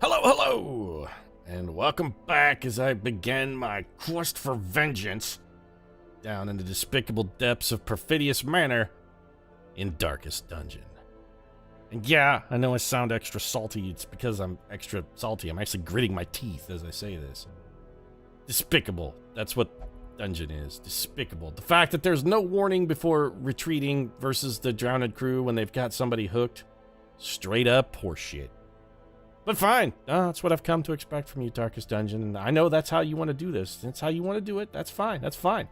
Hello, hello, and welcome back as I begin my quest for vengeance down in the despicable depths of Perfidious Manor in Darkest Dungeon. And yeah, I know I sound extra salty. It's because I'm extra salty. I'm actually gritting my teeth as I say this. Despicable. That's what dungeon is. Despicable. The fact that there's no warning before retreating versus the drowned crew when they've got somebody hooked. Straight up horseshit. But fine, that's what I've come to expect from you, Darkest Dungeon, and I know that's how you want to do this. That's how you want to do it. That's fine. That's fine.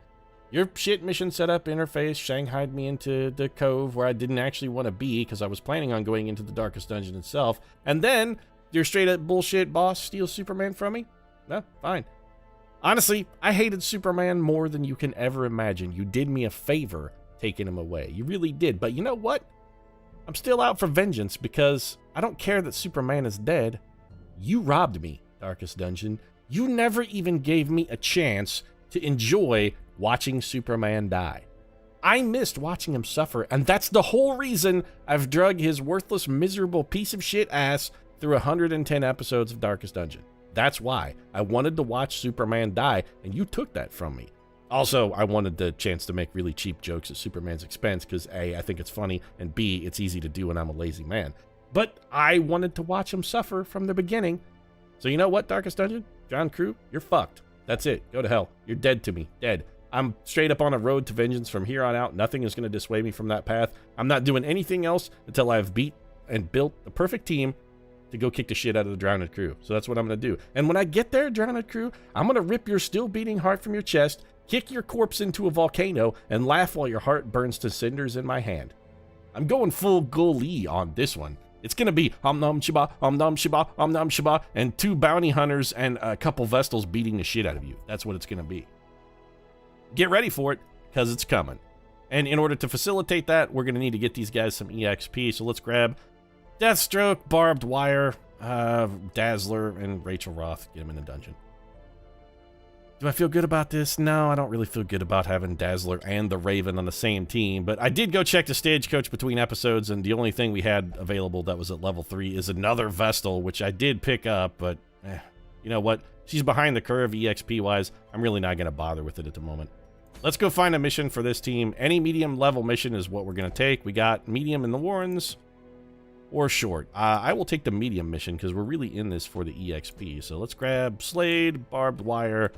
Your shit mission setup interface shanghaied me into the cove where I didn't actually want to be because I was planning on going into the Darkest Dungeon itself, and then your straight up bullshit boss steals Superman from me? No, fine. Honestly, I hated Superman more than you can ever imagine. You did me a favor taking him away. You really did. But you know what? I'm still out for vengeance because I don't care that Superman is dead. You robbed me, Darkest Dungeon. You never even gave me a chance to enjoy watching Superman die. I missed watching him suffer, and that's the whole reason I've drug his worthless, miserable piece of shit ass through 110 episodes of Darkest Dungeon. That's why. I wanted to watch Superman die, and you took that from me. Also, I wanted the chance to make really cheap jokes at Superman's expense because A, I think it's funny, and B, it's easy to do when I'm a lazy man. But I wanted to watch him suffer from the beginning. So you know what, Darkest Dungeon? John Crew, you're fucked. That's it. Go to hell. You're dead to me. Dead. I'm straight up on a road to vengeance from here on out. Nothing is going to dissuade me from that path. I'm not doing anything else until I've beat and built the perfect team to go kick the shit out of the drowned crew. So that's what I'm going to do. And when I get there, drowned crew, I'm going to rip your still beating heart from your chest, kick your corpse into a volcano, and laugh while your heart burns to cinders in my hand. I'm going full Goli on this one. It's going to be Om Nom Shiba, Om Nom Shiba, Om Nom Shiba, and 2 bounty hunters and a couple Vestals beating the shit out of you. That's what it's going to be. Get ready for it, because it's coming. And in order to facilitate that, we're going to need to get these guys some EXP. So let's grab Deathstroke, Barbed Wire, Dazzler, and Rachel Roth. Get them in the dungeon. Do I feel good about this? No, I don't really feel good about having Dazzler and the Raven on the same team, but I did go check the stagecoach between episodes, and the only thing we had available that was at level 3 is another Vestal, which I did pick up, but you know what? She's behind the curve EXP-wise. I'm really not going to bother with it at the moment. Let's go find a mission for this team. Any medium level mission is what we're going to take. We got medium in the Warrens or short. I will take the medium mission because we're really in this for the EXP. So let's grab Slade, Barbed Wire.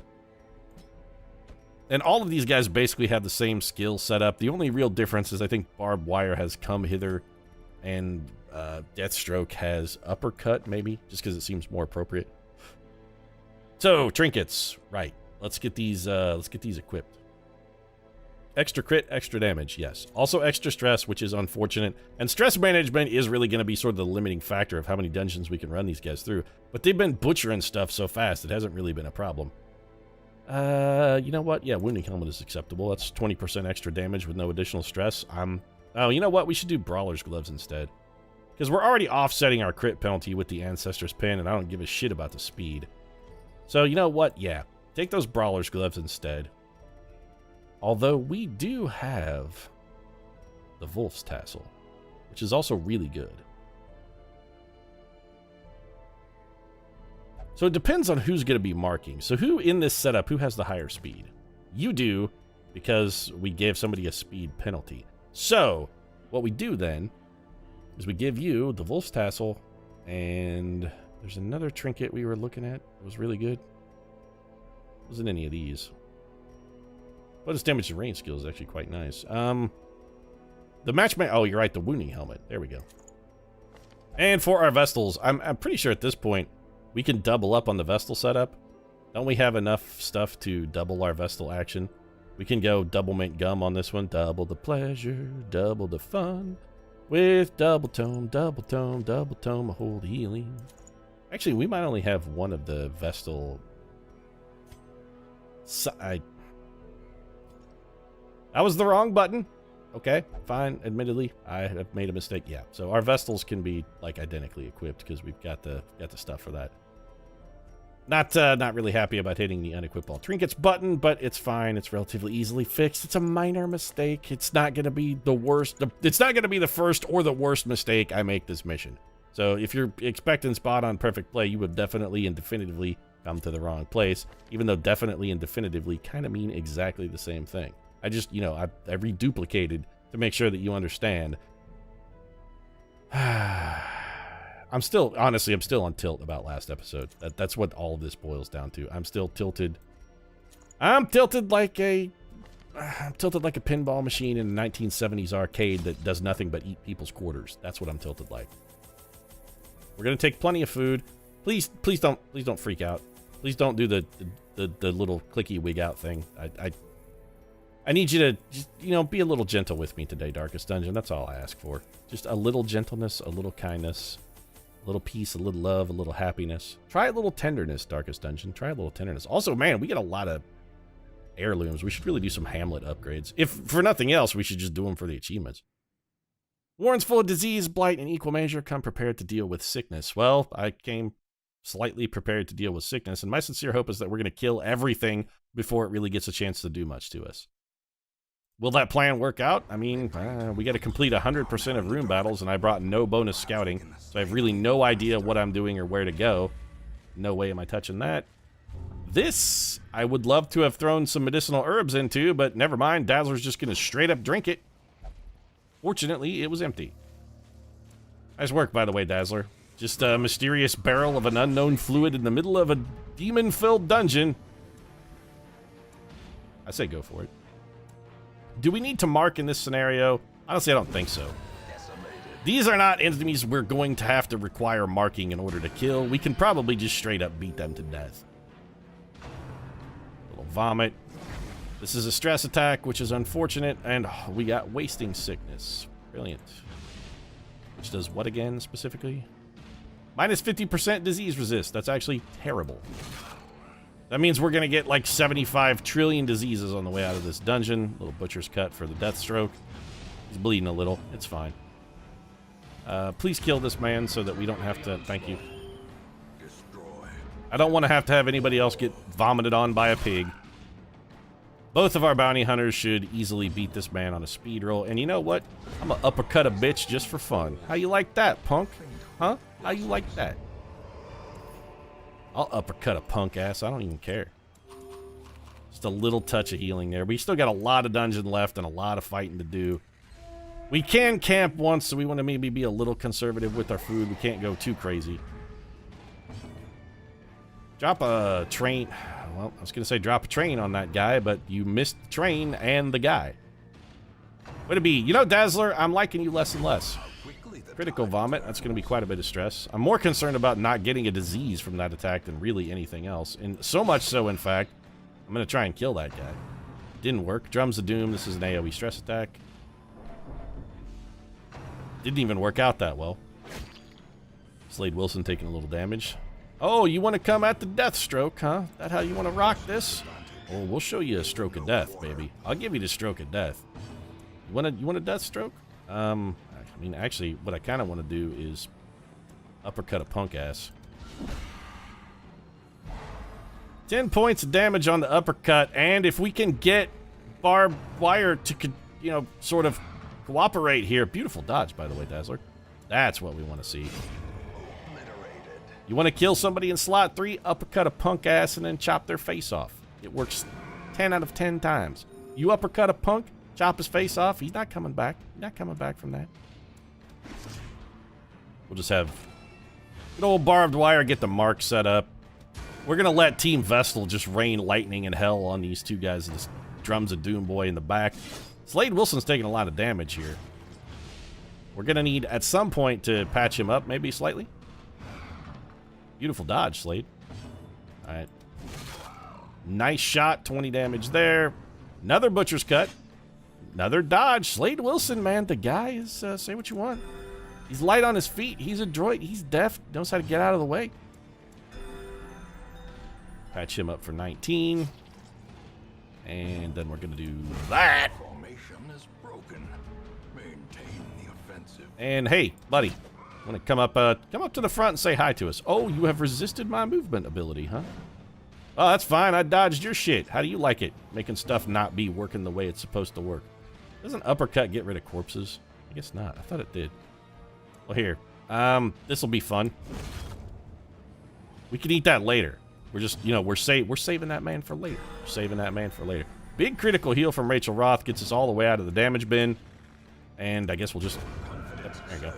And all of these guys basically have the same skill setup. The only real difference is I think Barbed Wire has Come Hither and Deathstroke has Uppercut, maybe, just because it seems more appropriate. So, trinkets. Right. Let's get these equipped. Extra crit, extra damage, yes. Also extra stress, which is unfortunate. And stress management is really going to be sort of the limiting factor of how many dungeons we can run these guys through. But they've been butchering stuff so fast, it hasn't really been a problem. You know what? Yeah, Wounding Helmet is acceptable. That's 20% extra damage with no additional stress. Oh, you know what? We should do Brawler's Gloves instead. Because we're already offsetting our crit penalty with the Ancestor's Pin, and I don't give a shit about the speed. So, you know what? Yeah, take those Brawler's Gloves instead. Although we do have the Wolf's Tassel, which is also really good. So it depends on who's going to be marking. So who in this setup, who has the higher speed? You do, because we gave somebody a speed penalty. So what we do then is we give you the Wolf's Tassel, and there's another trinket we were looking at. It was really good. It wasn't any of these. But its damage to range skill is actually quite nice. The matchmate. Oh, you're right. The Wounding Helmet. There we go. And for our Vestals, I'm pretty sure at this point we can double up on the Vestal setup. Don't we have enough stuff to double our Vestal action? We can go double mint gum on this one. Double the pleasure, double the fun. With double tome, double tome, double tome, hold healing. Actually, we might only have one of the Vestal. That was the wrong button. Okay, fine. Admittedly, I have made a mistake. Yeah, so our Vestals can be like identically equipped because we've got the stuff for that. Not really happy about hitting the unequip all trinkets button, but it's fine. It's relatively easily fixed. It's a minor mistake. It's not going to be the worst. It's not going to be the first or the worst mistake I make this mission. So if you're expecting spot on perfect play, you would definitely and definitively come to the wrong place, even though definitely and definitively kind of mean exactly the same thing. I just, you know, I reduplicated to make sure that you understand. I'm still on tilt about last episode. That's what all of this boils down to. I'm still tilted. I'm tilted like a pinball machine in a 1970s arcade that does nothing but eat people's quarters. That's what I'm tilted like. We're gonna take plenty of food. Please don't freak out. Please don't do the little clicky wig out thing. I need you to just, you know, be a little gentle with me today, Darkest Dungeon. That's all I ask for. Just a little gentleness, a little kindness, a little peace, a little love, a little happiness. Try a little tenderness, Darkest Dungeon. Try a little tenderness. Also, man, we get a lot of heirlooms. We should really do some Hamlet upgrades. If for nothing else, we should just do them for the achievements. Warren's full of disease, blight, and equal measure. Come prepared to deal with sickness. Well, I came slightly prepared to deal with sickness, and my sincere hope is that we're going to kill everything before it really gets a chance to do much to us. Will that plan work out? I mean, we got to complete 100% of room battles, and I brought no bonus scouting, so I have really no idea what I'm doing or where to go. No way am I touching that. This, I would love to have thrown some medicinal herbs into, but never mind. Dazzler's just going to straight up drink it. Fortunately, it was empty. Nice work, by the way, Dazzler. Just a mysterious barrel of an unknown fluid in the middle of a demon-filled dungeon. I say go for it. Do we need to mark in this scenario? Honestly, I don't think so. These are not enemies we're going to have to require marking in order to kill. We can probably just straight up beat them to death. Little vomit. This is a stress attack, which is unfortunate, and we got wasting sickness. Brilliant. Which does what again, specifically? Minus 50% disease resist. That's actually terrible. That means we're going to get like 75 trillion diseases on the way out of this dungeon. Little butcher's cut for the death stroke. He's bleeding a little. It's fine. Please kill this man so that we don't have to... Thank you. I don't want to have anybody else get vomited on by a pig. Both of our bounty hunters should easily beat this man on a speed roll. And you know what? I'm going to uppercut a bitch just for fun. How you like that, punk? Huh? How you like that? I'll uppercut a punk ass. I don't even care. Just a little touch of healing there. We still got a lot of dungeon left and a lot of fighting to do. We can camp once, so we want to maybe be a little conservative with our food. We can't go too crazy. Drop a train. Well, I was going to say drop a train on that guy, but you missed the train and the guy. Way to be. You know, Dazzler, I'm liking you less and less. Critical vomit. That's going to be quite a bit of stress. I'm more concerned about not getting a disease from that attack than really anything else. And so much so, in fact, I'm going to try and kill that guy. Didn't work. Drums of Doom. This is an AoE stress attack. Didn't even work out that well. Slade Wilson taking a little damage. Oh, you want to come at the death stroke, huh? That how you want to rock this? Oh, we'll show you a stroke of death, baby. I'll give you the stroke of death. You want a death stroke? I mean, actually, what I kind of want to do is uppercut a punk ass. 10 points of damage on the uppercut, and if we can get barbed wire to, you know, sort of cooperate here. Beautiful dodge, by the way, Dazzler. That's what we want to see. You want to kill somebody in slot 3, uppercut a punk ass, and then chop their face off. It works 10 out of 10 times. You uppercut a punk, chop his face off, he's not coming back. He's not coming back from that. We'll just have good old barbed wire, get the mark set up. We're going to let Team Vestal just rain lightning and hell on these two guys. This Drums of Doom boy in the back. Slade Wilson's taking a lot of damage here. We're going to need, at some point, to patch him up, maybe slightly. Beautiful dodge, Slade. All right. Nice shot, 20 damage there. Another butcher's cut. Another dodge. Slade Wilson, man, the guy is, say what you want. He's light on his feet. He's adroit. He's deft. Knows how to get out of the way. Patch him up for 19. And then we're going to do that. Formation is broken. Maintain the offensive. And hey, buddy, want to come up to the front and say hi to us. Oh, you have resisted my movement ability, huh? Oh, that's fine. I dodged your shit. How do you like it? Making stuff not be working the way it's supposed to work. Doesn't uppercut get rid of corpses? I guess not. I thought it did. Well, here. This will be fun. We can eat that later. We're just, you know, we're saving that man for later. We're saving that man for later. Big critical heal from Rachel Roth gets us all the way out of the damage bin. And I guess we'll just... Yep, there you go.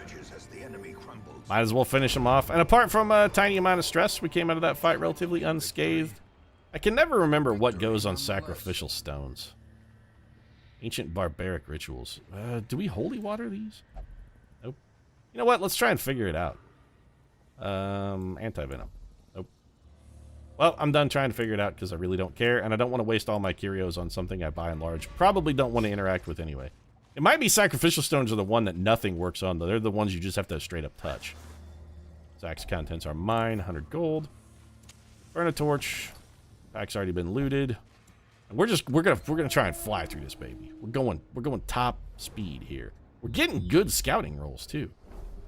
Might as well finish him off. And apart from a tiny amount of stress, we came out of that fight relatively unscathed. I can never remember what goes on sacrificial stones. Ancient barbaric rituals. Do we holy water these? Nope. You know what? Let's try and figure it out. Anti-venom. Nope. Well, I'm done trying to figure it out because I really don't care, and I don't want to waste all my curios on something I, by and large, probably don't want to interact with anyway. It might be sacrificial stones are the one that nothing works on, though. They're the ones you just have to straight up touch. Sack's contents are mine. 100 gold. Burn a torch. Pack's already been looted. And we're gonna try and fly through this baby. We're going top speed here. We're getting good scouting rolls too.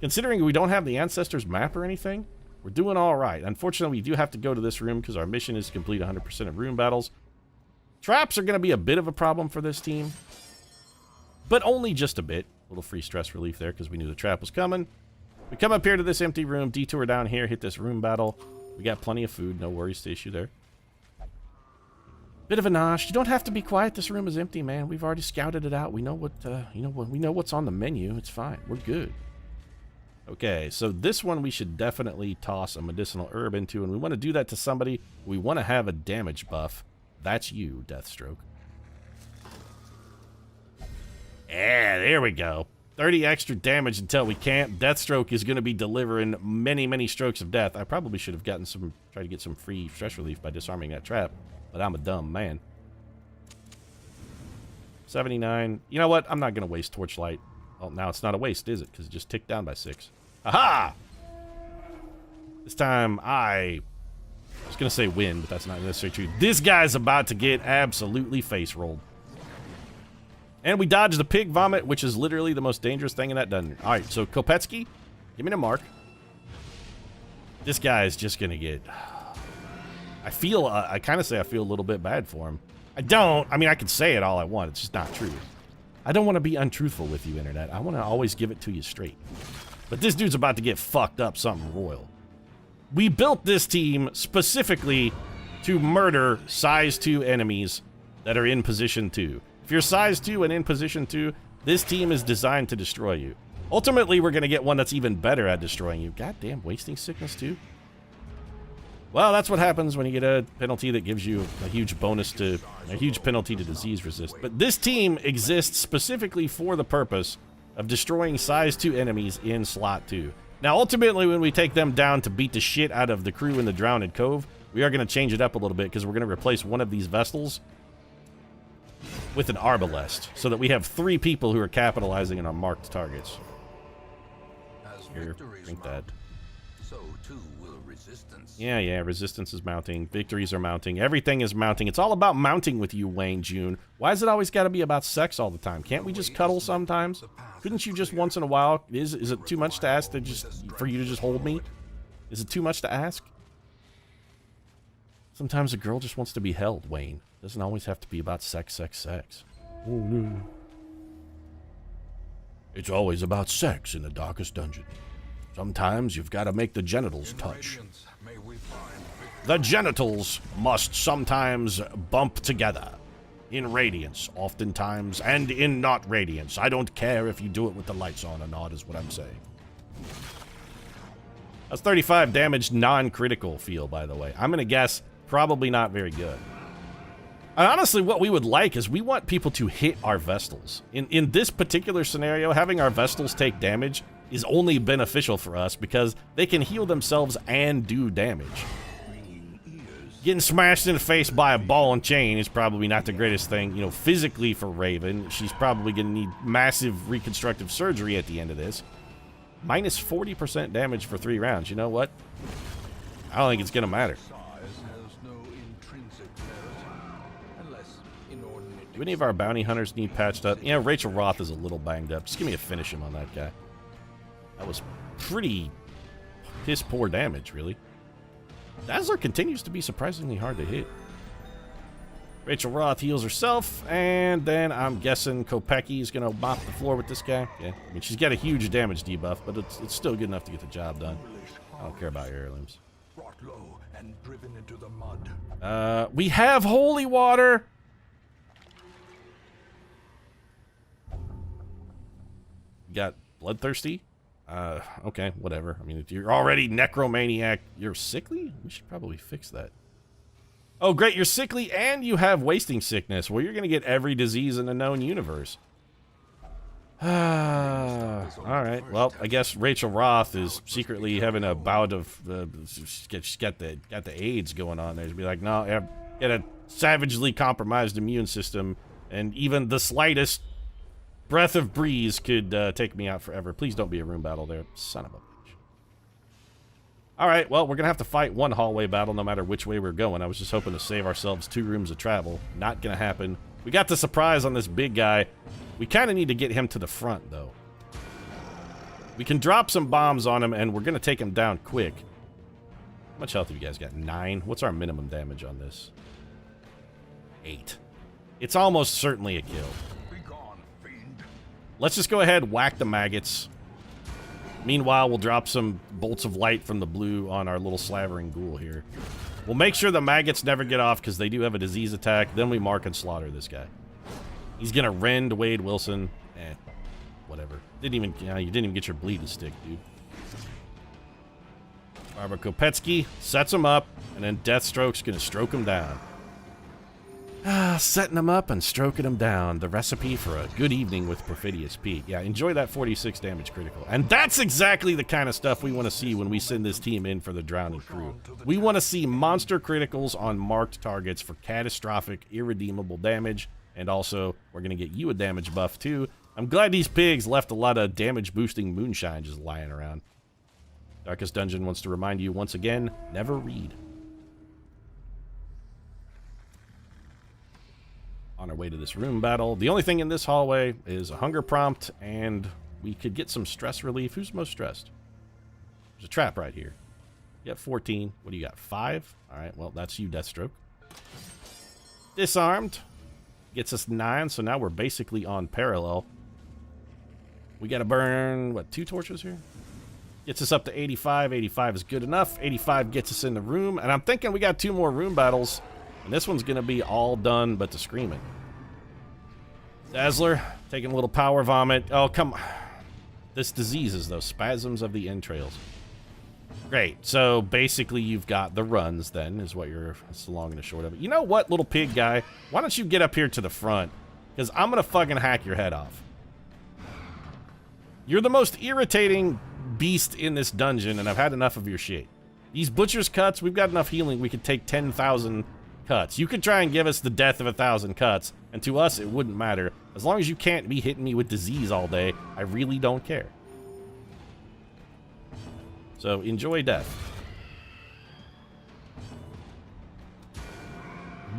Considering we don't have the Ancestors map or anything, we're doing all right. Unfortunately, we do have to go to this room because our mission is to complete 100% of room battles. Traps are going to be a bit of a problem for this team, but only just a bit. A little free stress relief there because we knew the trap was coming. We come up here to this empty room, detour down here, hit this room battle. We got plenty of food, no worries to issue there. Bit of a nosh. You don't have to be quiet. This room is empty, man. We've already scouted it out. We know what we know what's on the menu. It's fine. We're good. Okay, so this one we should definitely toss a medicinal herb into, and we want to do that to somebody. We want to have a damage buff. That's you, Deathstroke. Yeah, there we go. 30 extra damage until we can't. Deathstroke is going to be delivering many, many strokes of death. I probably should have gotten tried to get some free stress relief by disarming that trap, but I'm a dumb man. 79. You know what? I'm not going to waste Torchlight. Oh, now it's not a waste, is it? Because it just ticked down by 6. Aha! This time I was going to say win, but that's not necessarily true. This guy's about to get absolutely face rolled. And we dodged the pig vomit, which is literally the most dangerous thing in that dungeon. All right, so Kopetsky, give me the mark. This guy is just going to get... I kind of say I feel a little bit bad for him. I don't. I mean, I can say it all I want. It's just not true. I don't want to be untruthful with you, Internet. I want to always give it to you straight. But this dude's about to get fucked up something royal. We built this team specifically to murder size 2 enemies that are in position 2. If you're size 2 and in position 2, this team is designed to destroy you. Ultimately, we're going to get one that's even better at destroying you. Goddamn, wasting sickness too? Well, that's what happens when you get a penalty that gives you a huge penalty to disease resist. But this team exists specifically for the purpose of destroying size 2 enemies in slot 2. Now, ultimately, when we take them down to beat the shit out of the crew in the Drowned Cove, we are going to change it up a little bit because we're going to replace one of these Vestals with an Arbalest, so that we have 3 people who are capitalizing on our marked targets. Here, drink that. So too will resistance. Yeah, resistance is mounting. Victories are mounting. Everything is mounting. It's all about mounting with you, Wayne June. Why is it always got to be about sex all the time? Can't we just cuddle sometimes? Couldn't you just once in a while? Is it too much to ask for you to just hold me? Is it too much to ask? Sometimes a girl just wants to be held, Wayne. Doesn't always have to be about sex. Oh, no. It's always about sex in the darkest dungeon. Sometimes you've got to make the genitals touch. The genitals must sometimes bump together. In radiance, oftentimes, and in not radiance. I don't care if you do it with the lights on or not, is what I'm saying. That's 35 damage, non-critical feel, by the way. I'm going to guess probably not very good. And honestly, what we would like is we want people to hit our Vestals. In this particular scenario, having our Vestals take damage is only beneficial for us because they can heal themselves and do damage. Getting smashed in the face by a ball and chain is probably not the greatest thing, you know, physically for Raven. She's probably going to need massive reconstructive surgery at the end of this. Minus 40% damage for 3 rounds. You know what? I don't think it's going to matter. Do any of our bounty hunters need patched up? Yeah, Rachel Roth is a little banged up. Just give me a finish him on that guy. That was pretty piss poor damage, really. Dazzler continues to be surprisingly hard to hit. Rachel Roth heals herself, and then I'm guessing Kopecky is going to mop the floor with this guy. Yeah, I mean, she's got a huge damage debuff, but it's still good enough to get the job done. I don't care about your heirlooms. Brought low and driven into the mud. We have holy water! Got bloodthirsty? Okay, whatever. I mean, if you're already necromaniac, you're sickly? We should probably fix that. Oh, great, you're sickly and you have wasting sickness. Well, you're going to get every disease in the known universe. Alright, well, I guess Rachel Roth is secretly having a bout of, she's got the AIDS going on there. She'd be like, no, I've got a savagely compromised immune system, and even the slightest breath of breeze could take me out forever. Please don't be a room battle there, son of a bitch. Alright, well, we're gonna have to fight one hallway battle no matter which way we're going. I was just hoping to save ourselves 2 rooms of travel. Not gonna happen. We got the surprise on this big guy. We kind of need to get him to the front, though. We can drop some bombs on him, and we're going to take him down quick. How much health have you guys got? 9? What's our minimum damage on this? 8. It's almost certainly a kill. Be gone, fiend. Let's just go ahead, whack the maggots. Meanwhile, we'll drop some bolts of light from the blue on our little slavering ghoul here. We'll make sure the maggots never get off, because they do have a disease attack. Then we mark and slaughter this guy. He's gonna rend Wade Wilson. Whatever. You didn't even get your bleed to stick, dude. Barbara Kopetsky sets him up, and then Deathstroke's gonna stroke him down. Setting him up and stroking him down. The recipe for a good evening with Perfidious Pete. Yeah, enjoy that 46 damage critical. And that's exactly the kind of stuff we want to see when we send this team in for the Drowning Crew. We want to see monster criticals on marked targets for catastrophic, irredeemable damage. And also, we're going to get you a damage buff, too. I'm glad these pigs left a lot of damage-boosting moonshine just lying around. Darkest Dungeon wants to remind you once again, never read. On our way to this room battle. The only thing in this hallway is a hunger prompt, and we could get some stress relief. Who's most stressed? There's a trap right here. You got 14. What do you got? 5? Alright, well, that's you, Deathstroke. Disarmed. Gets us 9, so now we're basically on parallel. We gotta burn, what, 2 torches here? Gets us up to 85. 85 is good enough. 85 gets us in the room, and I'm thinking we got 2 more room battles, and this one's gonna be all done but the screaming. Dazzler, taking a little power vomit. Oh, come on. This disease is those spasms of the entrails. Great, so basically you've got the runs then, is what it's the long and the short of it. You know what, little pig guy? Why don't you get up here to the front? Because I'm going to fucking hack your head off. You're the most irritating beast in this dungeon, and I've had enough of your shit. These butcher's cuts, we've got enough healing, we could take 10,000 cuts. You could try and give us the death of 1,000 cuts, and to us it wouldn't matter. As long as you can't be hitting me with disease all day, I really don't care. So, enjoy death.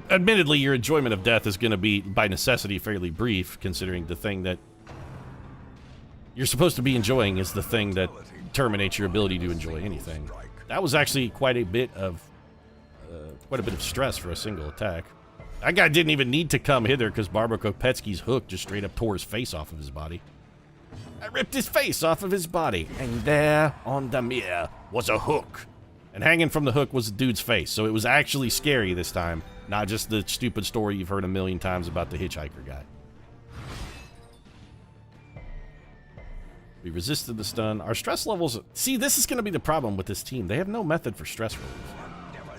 Admittedly, your enjoyment of death is going to be, by necessity, fairly brief, considering the thing that you're supposed to be enjoying is the thing that terminates your ability to enjoy anything. That was actually quite a bit of stress for a single attack. That guy didn't even need to come hither, because Barbara Kopetsky's hook just straight up tore his face off of his body. I ripped his face off of his body, and there on the mirror was a hook. And hanging from the hook was the dude's face, so it was actually scary this time, not just the stupid story you've heard a million times about the hitchhiker guy. We resisted the stun. Our stress levels... See, this is going to be the problem with this team. They have no method for stress relief.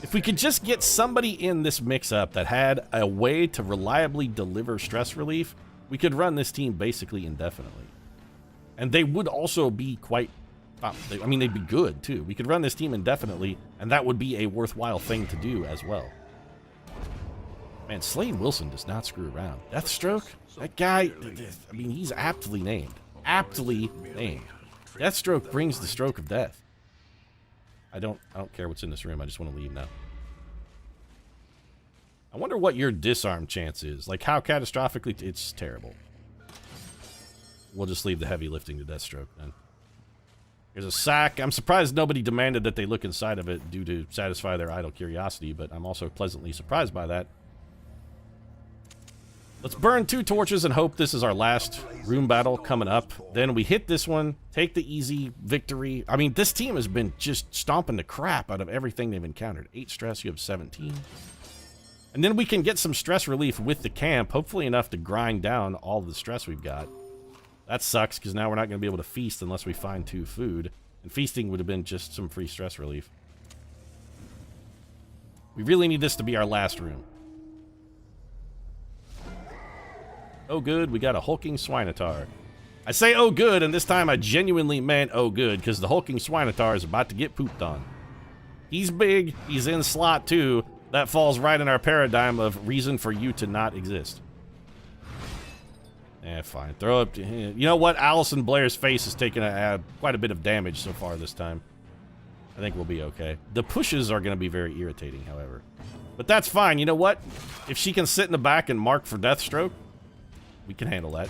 If we could just get somebody in this mix-up that had a way to reliably deliver stress relief, we could run this team basically indefinitely. And they would also be quite... I mean, they'd be good, too. We could run this team indefinitely, and that would be a worthwhile thing to do as well. Man, Slade Wilson does not screw around. Deathstroke? That guy... I mean, he's aptly named. Aptly named. Deathstroke brings the stroke of death. I don't care what's in this room. I just want to leave now. I wonder what your disarm chance is. Like, how catastrophically... It's terrible. We'll just leave the heavy lifting to Deathstroke, then. Here's a sack. I'm surprised nobody demanded that they look inside of it due to satisfy their idle curiosity, but I'm also pleasantly surprised by that. Let's burn 2 torches and hope this is our last room battle coming up. Then we hit this one, take the easy victory. I mean, this team has been just stomping the crap out of everything they've encountered. 8 stress, you have 17. And then we can get some stress relief with the camp, hopefully enough to grind down all the stress we've got. That sucks, because now we're not going to be able to feast unless we find 2 food. And feasting would have been just some free stress relief. We really need this to be our last room. Oh good, we got a hulking swinotar. I say oh good, and this time I genuinely meant oh good, because the hulking swinotar is about to get pooped on. He's big, he's in slot 2. That falls right in our paradigm of reason for you to not exist. Eh, fine. Throw up. You know what? Allison Blair's face has taken quite a bit of damage so far this time. I think we'll be okay. The pushes are going to be very irritating, however. But that's fine. You know what? If she can sit in the back and mark for Deathstroke, we can handle that.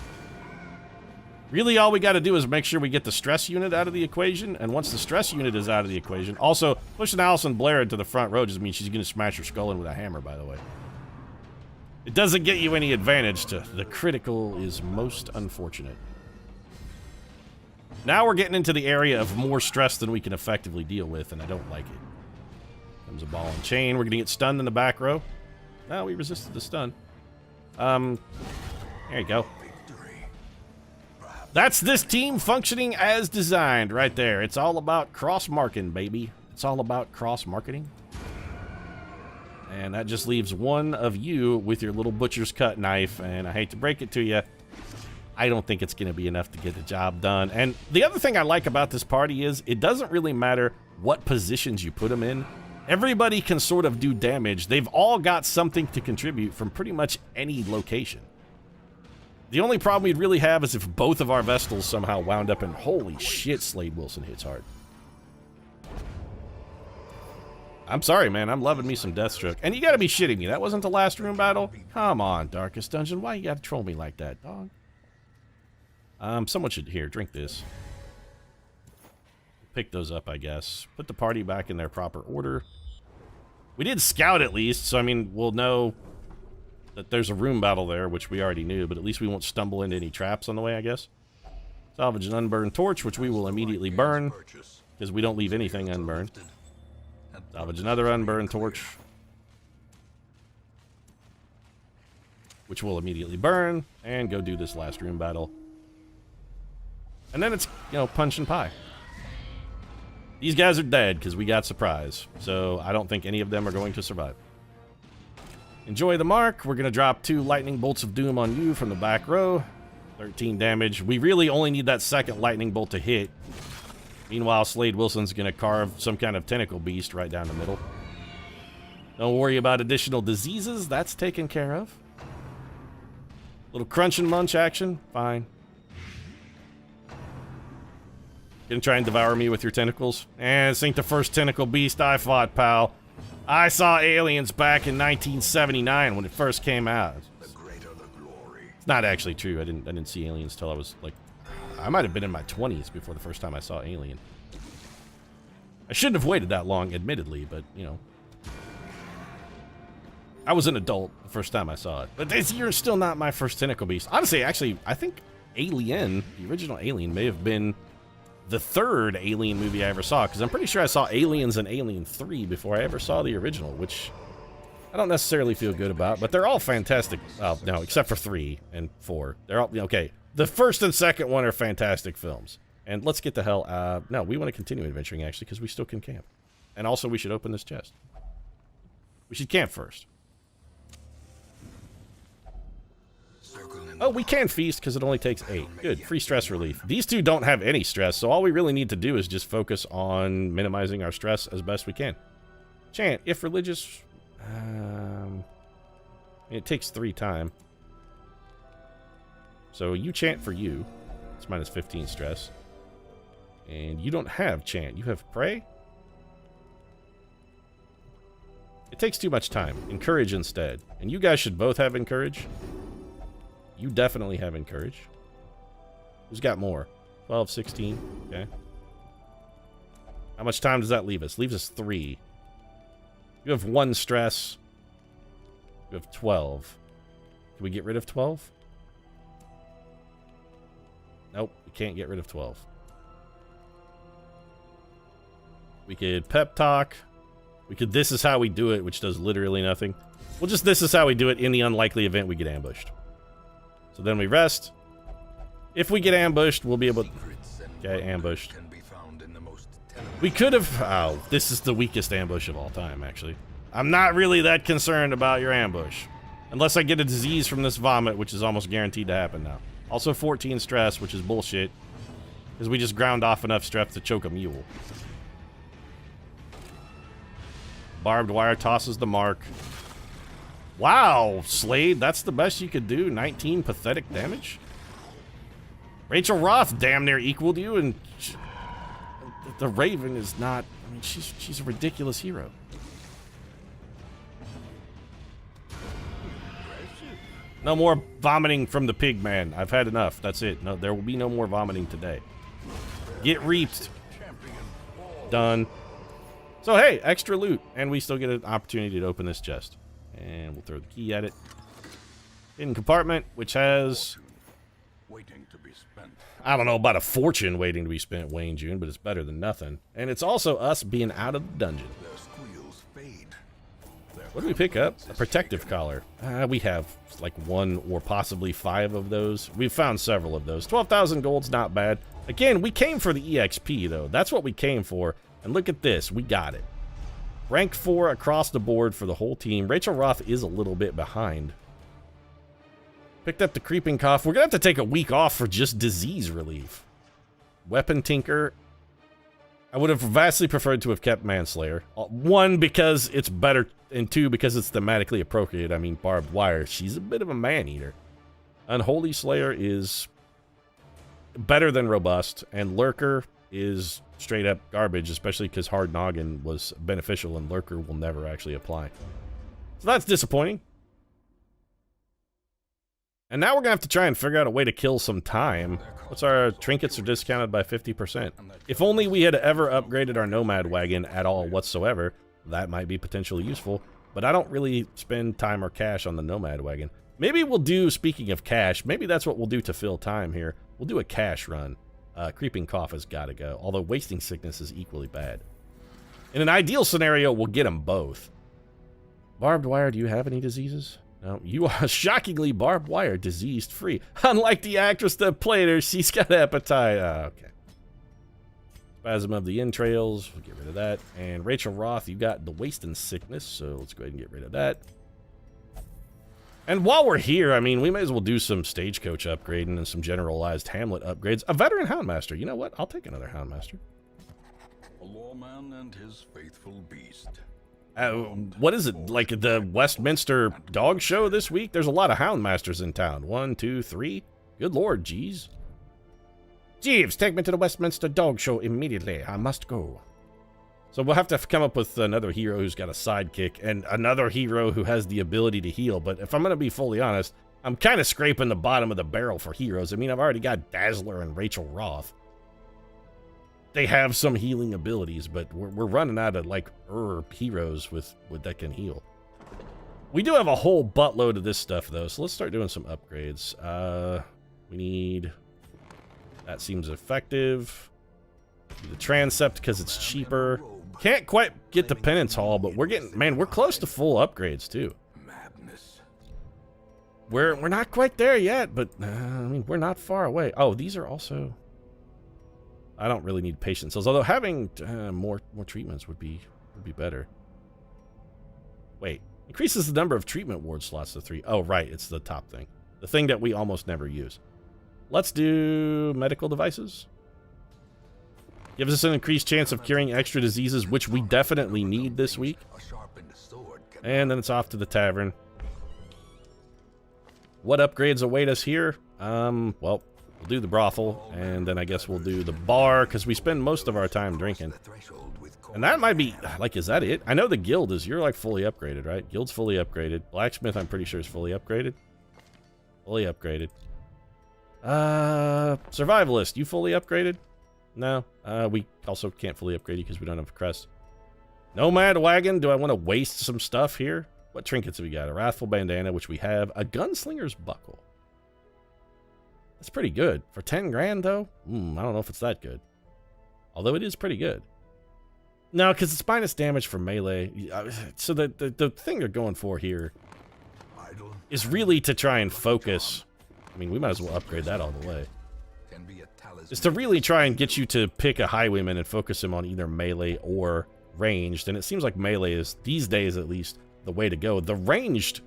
Really, all we got to do is make sure we get the stress unit out of the equation. And once the stress unit is out of the equation... Also, pushing Allison Blair into the front row just means she's going to smash her skull in with a hammer, by the way. It doesn't get you any advantage to... The critical is most unfortunate. Now we're getting into the area of more stress than we can effectively deal with, and I don't like it. Comes a ball and chain. We're going to get stunned in the back row. No, we resisted the stun. There you go. That's this team functioning as designed right there. It's all about cross-marking, baby. It's all about cross-marketing. And that just leaves one of you with your little butcher's cut knife, and I hate to break it to you, I don't think it's going to be enough to get the job done. And the other thing I like about this party is it doesn't really matter what positions you put them in. Everybody can sort of do damage. They've all got something to contribute from pretty much any location. The only problem we'd really have is if both of our Vestals somehow wound up in... Holy shit, Slade Wilson hits hard. I'm sorry, man. I'm loving me some Deathstroke. And you gotta be shitting me. That wasn't the last room battle? Come on, Darkest Dungeon. Why you gotta troll me like that, dog? Someone should... Here, drink this. Pick those up, I guess. Put the party back in their proper order. We did scout at least, so I mean, we'll know that there's a room battle there, which we already knew, but at least we won't stumble into any traps on the way, I guess. Salvage an unburned torch, which we will immediately burn, because we don't leave anything unburned. Salvage another unburned torch, which we'll immediately burn, and go do this last room battle. And then it's, you know, punch and pie. These guys are dead, because we got surprise, so I don't think any of them are going to survive. Enjoy the mark. We're going to drop 2 lightning bolts of doom on you from the back row. 13 damage. We really only need that second lightning bolt to hit. Meanwhile, Slade Wilson's going to carve some kind of tentacle beast right down the middle. Don't worry about additional diseases. That's taken care of. Little crunch and munch action. Fine. Gonna try and devour me with your tentacles? This ain't the first tentacle beast I fought, pal. I saw Aliens back in 1979 when it first came out. The greater the glory. It's not actually true. I didn't see Aliens till I was like, I might have been in my 20s before the first time I saw Alien. I shouldn't have waited that long, admittedly, but you know, I was an adult the first time I saw it. But you're still not my first tentacle beast. Honestly, actually, I think Alien, the original Alien, may have been the 3rd Alien movie I ever saw, because I'm pretty sure I saw Aliens and Alien 3 before I ever saw the original, which I don't necessarily feel good about, but they're all fantastic. No, except for 3 and 4. They're all, okay, the first and second one are fantastic films. And let's get the hell, no, we want to continue adventuring, actually, because we still can camp. And also, we should open this chest. We should camp first. Oh, we can feast because it only takes 8. Good, free stress relief. These 2 don't have any stress, so all we really need to do is just focus on minimizing our stress as best we can. Chant, if religious... it takes 3 time. So you chant for you. It's minus 15 stress. And you don't have chant. You have pray? It takes too much time. Encourage instead. And you guys should both have encourage. You definitely have encourage. Who's got more? 12, 16. Okay. How much time does that leave us? Leaves us 3. You have 1 stress. You have 12. Can we get rid of 12? Nope, we can't get rid of 12. We could pep talk. We could this is how we do it, which does literally nothing. We'll just this is how we do it in the unlikely event we get ambushed. So then we rest. If we get ambushed, we'll be able to... Okay, ambushed. We could have... Oh, this is the weakest ambush of all time, actually. I'm not really that concerned about your ambush. Unless I get a disease from this vomit, which is almost guaranteed to happen now. Also 14 stress, which is bullshit. Because we just ground off enough stress to choke a mule. Barbed wire tosses the mark. Wow, Slade, that's the best you could do? 19 pathetic damage? Rachel Roth damn near equaled you, and the Raven is not... I mean, she's a ridiculous hero. No more vomiting from the pig man. I've had enough. That's it. No, there will be no more vomiting today. Get reaped. Done. So hey, extra loot, and we still get an opportunity to open this chest. And we'll throw the key at it. Hidden compartment, which has... Waiting to be spent. I don't know about a fortune waiting to be spent, Wayne June, but it's better than nothing. And it's also us being out of the dungeon. Their squeals fade. What do we pick up? A protective collar. We have like 1 or possibly 5 of those. We've found several of those. 12,000 gold's not bad. Again, we came for the EXP, though. That's what we came for. And look at this. We got it. Rank 4 across the board for the whole team. Rachel Roth is a little bit behind. Picked up the creeping cough. We're going to have to take a week off for just disease relief. Weapon tinker. I would have vastly preferred to have kept manslayer. 1, because it's better, and 2, because it's thematically appropriate. I mean, barbed wire. She's a bit of a man-eater. Unholy slayer is better than robust, and lurker is straight up garbage, especially because hard noggin was beneficial and lurker will never actually apply. So that's disappointing. And now we're gonna have to try and figure out a way to kill some time. What's our trinkets are discounted by 50%. If only we had ever upgraded our nomad wagon at all whatsoever, that might be potentially useful. But I don't really spend time or cash on the nomad wagon. Maybe we'll do, speaking of cash, maybe that's what we'll do to fill time here. We'll do a cash run. Creeping cough has got to go, although wasting sickness is equally bad. In an ideal scenario, we'll get them both. Barbed wire, do you have any diseases? No, you are shockingly barbed wire, diseased free. Unlike the actress that played her, she's got appetite. Okay. Spasm of the entrails, we'll get rid of that. And Rachel Roth, you got the wasting sickness, so let's go ahead and get rid of that. And while we're here, I mean, we may as well do some stagecoach upgrading and some generalized hamlet upgrades. A veteran Houndmaster. You know what? I'll take another Houndmaster. A lawman and his faithful beast. What is it? Like the Westminster dog show this week? There's a lot of Houndmasters in town. 1, 2, 3. Good lord, Jeeves. Jeeves, take me to the Westminster dog show immediately. I must go. So we'll have to come up with another hero who's got a sidekick and another hero who has the ability to heal. But if I'm going to be fully honest, I'm kind of scraping the bottom of the barrel for heroes. I mean, I've already got Dazzler and Rachel Roth. They have some healing abilities, but we're running out of, like, heroes with that can heal. We do have a whole buttload of this stuff, though, so let's start doing some upgrades. We need... That seems effective. The transept because it's cheaper. Can't quite get the penance hall, but we're getting... Man, we're close to full upgrades, too. Madness. We're not quite there yet, but, I mean, we're not far away. Oh, these are also... I don't really need patience cells, although having more treatments would be better. Wait, increases the number of treatment ward slots to 3. Oh, right, it's the top thing. The thing that we almost never use. Let's do medical devices. Gives us an increased chance of curing extra diseases, which we definitely need this week. And then it's off to the tavern. What upgrades await us here? Well... We'll do the brothel, and then I guess we'll do the bar, because we spend most of our time drinking. And that might be, like, is that it? I know the guild is, you're, like, fully upgraded, right? Guild's fully upgraded. Blacksmith, I'm pretty sure, is fully upgraded. Fully upgraded. Survivalist, you fully upgraded? No. We also can't fully upgrade you because we don't have a crest. Nomad wagon, do I want to waste some stuff here? What trinkets have we got? A wrathful bandana, which we have. A gunslinger's buckle. That's pretty good. For 10 grand, though? I don't know if it's that good. Although it is pretty good. No, because it's minus damage for melee. So the thing they're going for here is really to try and focus. I mean, we might as well upgrade that all the way. Is to really try and get you to pick a highwayman and focus him on either melee or ranged. And it seems like melee is, these days at least, the way to go. The ranged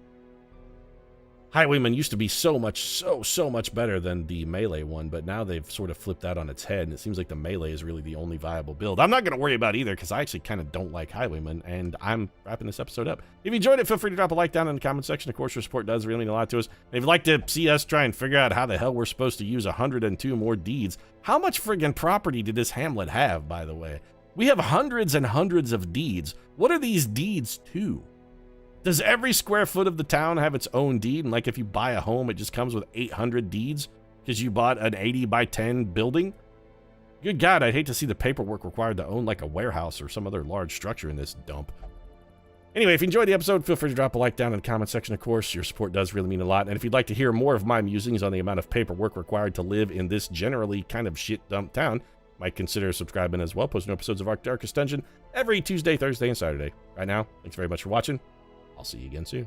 highwayman used to be so much better than the melee one, but now they've sort of flipped that on its head, and it seems like the melee is really the only viable build. I'm not going to worry about either, because I actually kind of don't like highwaymen, and I'm wrapping this episode up. If you enjoyed it, feel free to drop a like down in the comment section. Of course, your support does really mean a lot to us. And if you'd like to see us try and figure out how the hell we're supposed to use 102 more deeds, how much friggin' property did this hamlet have, by the way? We have hundreds and hundreds of deeds. What are these deeds to? Does every square foot of the town have its own deed? And like if you buy a home, it just comes with 800 deeds because you bought an 80 by 10 building? Good God, I'd hate to see the paperwork required to own like a warehouse or some other large structure in this dump. Anyway, if you enjoyed the episode, feel free to drop a like down in the comment section. Of course, your support does really mean a lot. And if you'd like to hear more of my musings on the amount of paperwork required to live in this generally kind of shit dump town, might consider subscribing as well. Post new episodes of Our Darkest Dungeon every Tuesday, Thursday, and Saturday. Right now, thanks very much for watching. I'll see you again soon.